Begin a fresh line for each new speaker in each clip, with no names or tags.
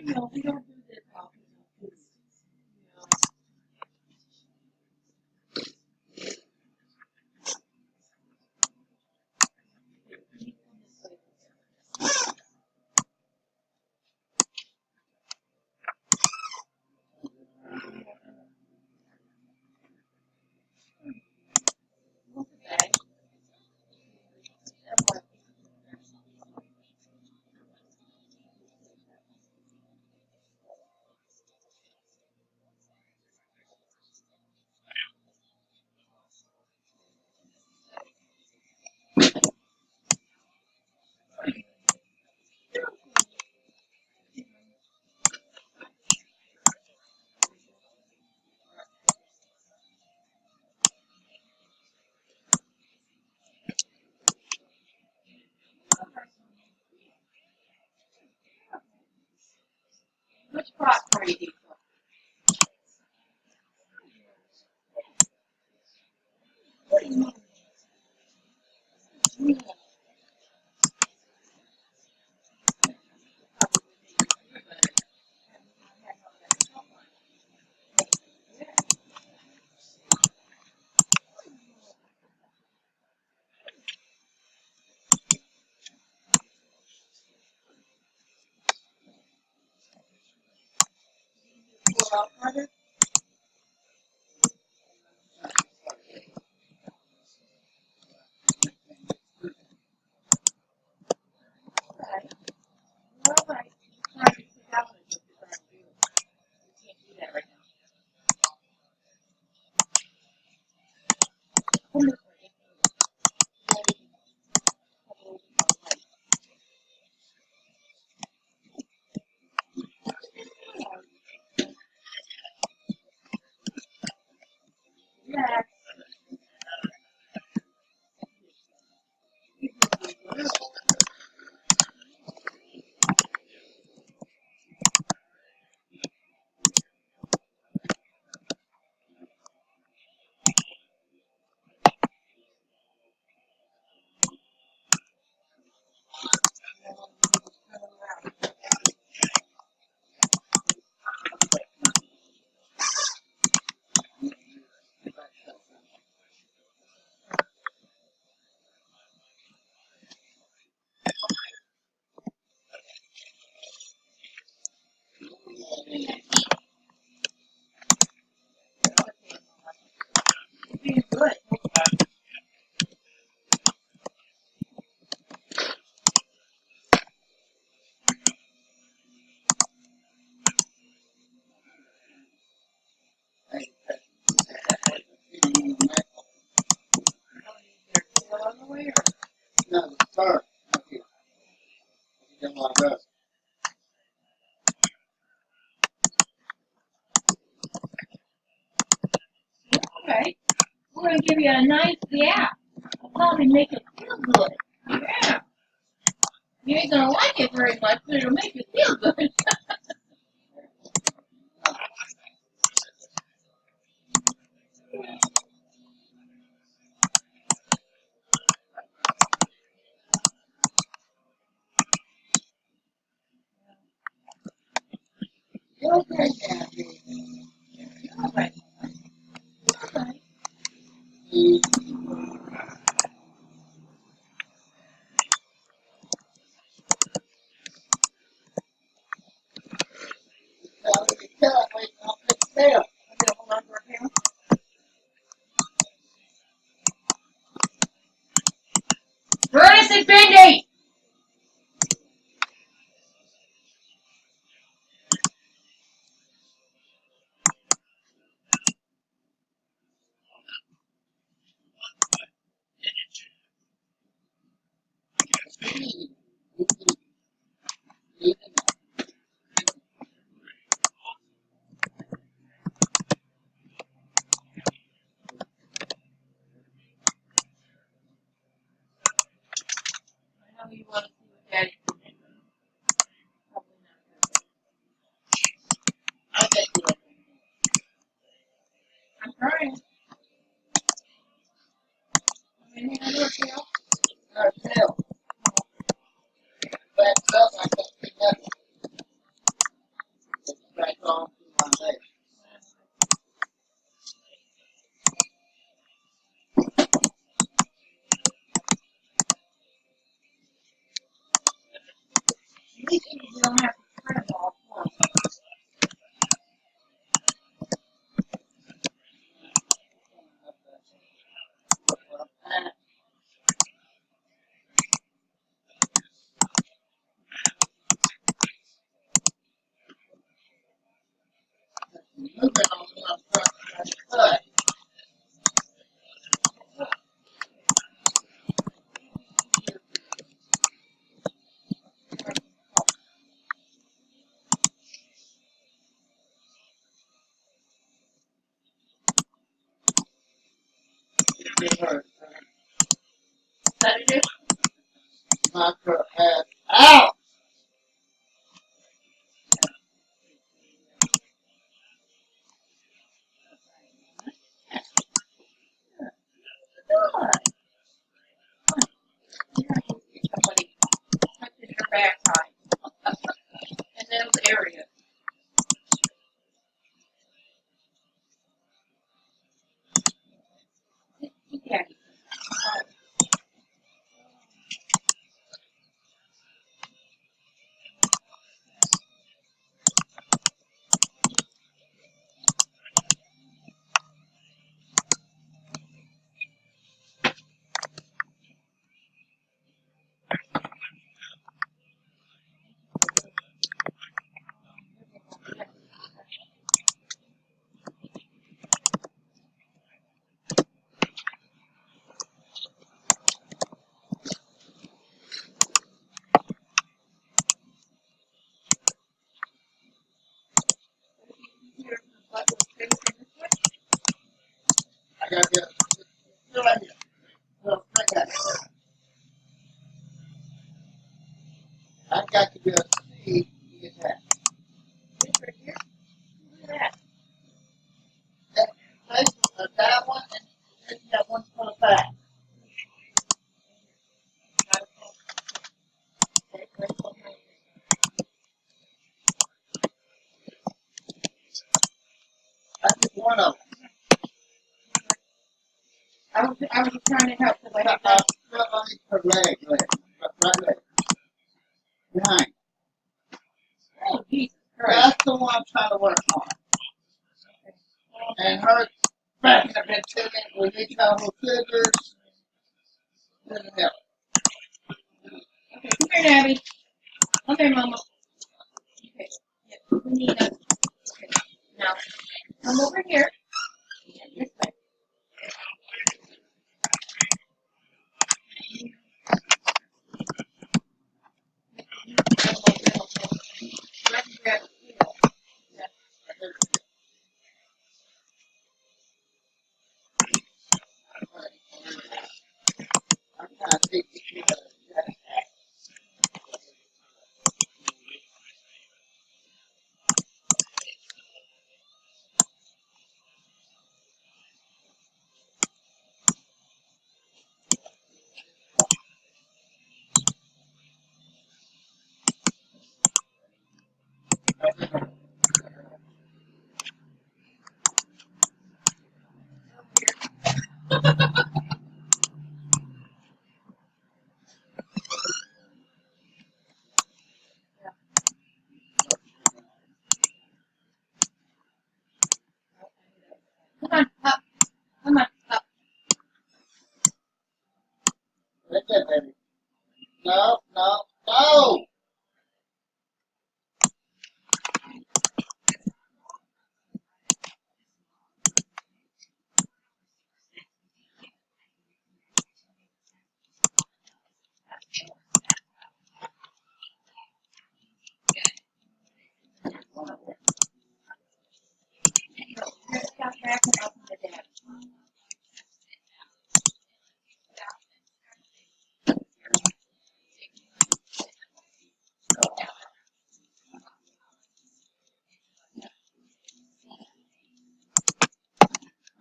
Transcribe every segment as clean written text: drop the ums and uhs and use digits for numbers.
know we don't do this often. Which cross are you doing? What do you mean? Yeah. Being good.
No, the start. Okay. Get my best.
Okay. We're going to give you a nice yap. Probably make it feel good. Yeah. You ain't going to like it very much, but it'll make you feel good.
Okay, Kathy.
All right. All right. Hold on for a few. Curtis and Bendy!
her.
That it is?
Knock her ass out.
Good. Somebody touches your backside. In those areas. Yeah.
I got to get right here. Look, I got it. I got to be able to see the attack.
Right here. Look at
That one and that one's for the back.
that.
That's just one of them.
I was trying to help because I
Not
had
her leg. Right leg. Behind.
Oh, Jesus Christ.
That's the one I'm trying to work on. And her back in the bed too, with each of her fingers. In the middle.
Okay, come here, Nabby. Okay, Mama. Okay. Yeah, we need a. Okay. Now, come over here. Yeah, this way. Grab the wheel. Yeah.
I'm trying to take the kid out of that.
Come on, up. Come on, up.
Right there, baby. No, no, no!
Stop backing up to the dad.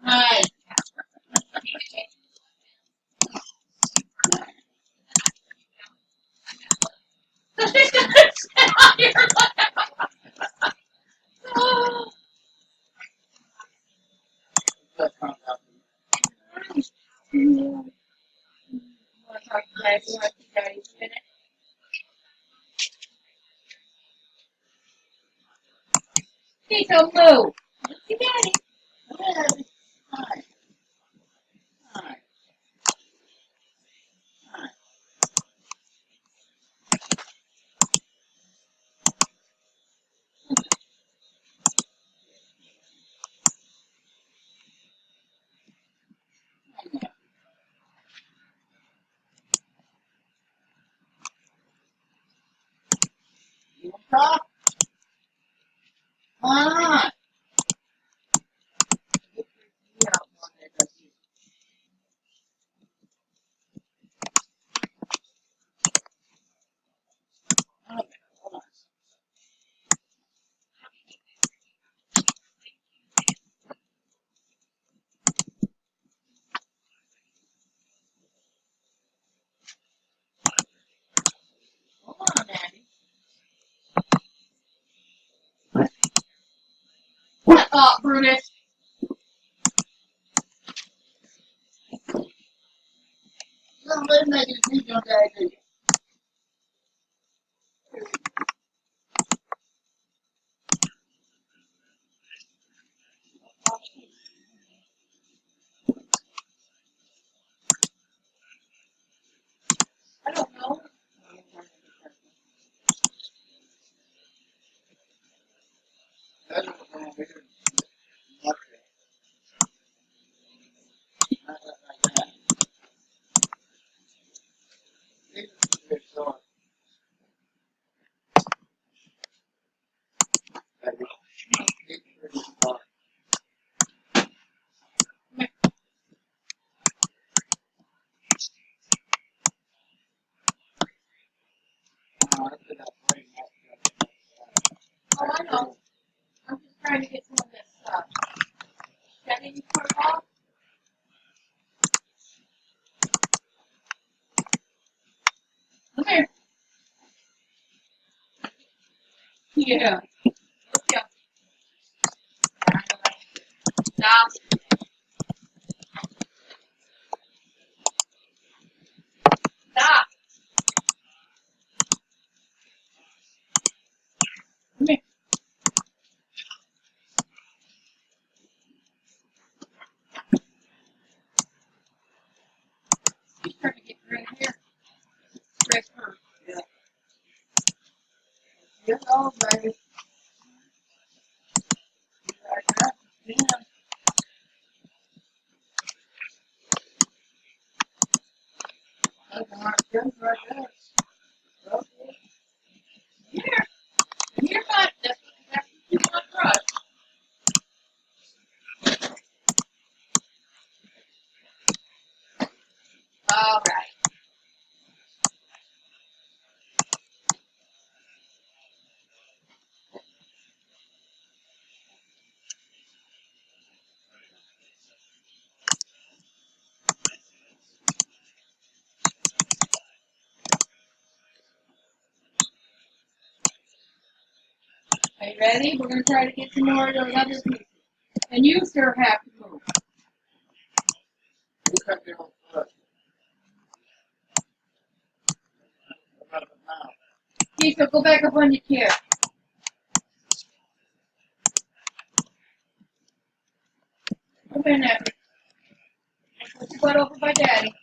Hi!
So she's gonna sit on your lap. Oh.
That comes out.
You want to talk to Daddy? You want to see Daddy for a minute? Please don't move. Let's see Daddy.
Hi! Hi! Hi! You want to talk? Why not?
Yeah, thought, Brutus.
You don't let him make a decision on that, do you?
I don't know.
That's what's wrong with it. Okay. Not like that. This is a good start. Baby. This is a good start. I could have played that.
Oh, I know. I'm just trying to get some of this stuff. Can you put it off? Come here. Yeah. Yeah. Stop. Stop. Come here. He's trying to get right here. Right first.
Yeah. Get on, baby. Like that.
Yeah.
That's a hard jump right there. Okay.
Here. And you're fine. That's what you want to brush. All right. Are you ready? We're going to try to get some more of those other pieces. And you, sir, have to move.
You cut your own foot. About it now.
Lisa, go back up on your chair. Come in there. Put your butt over by Daddy.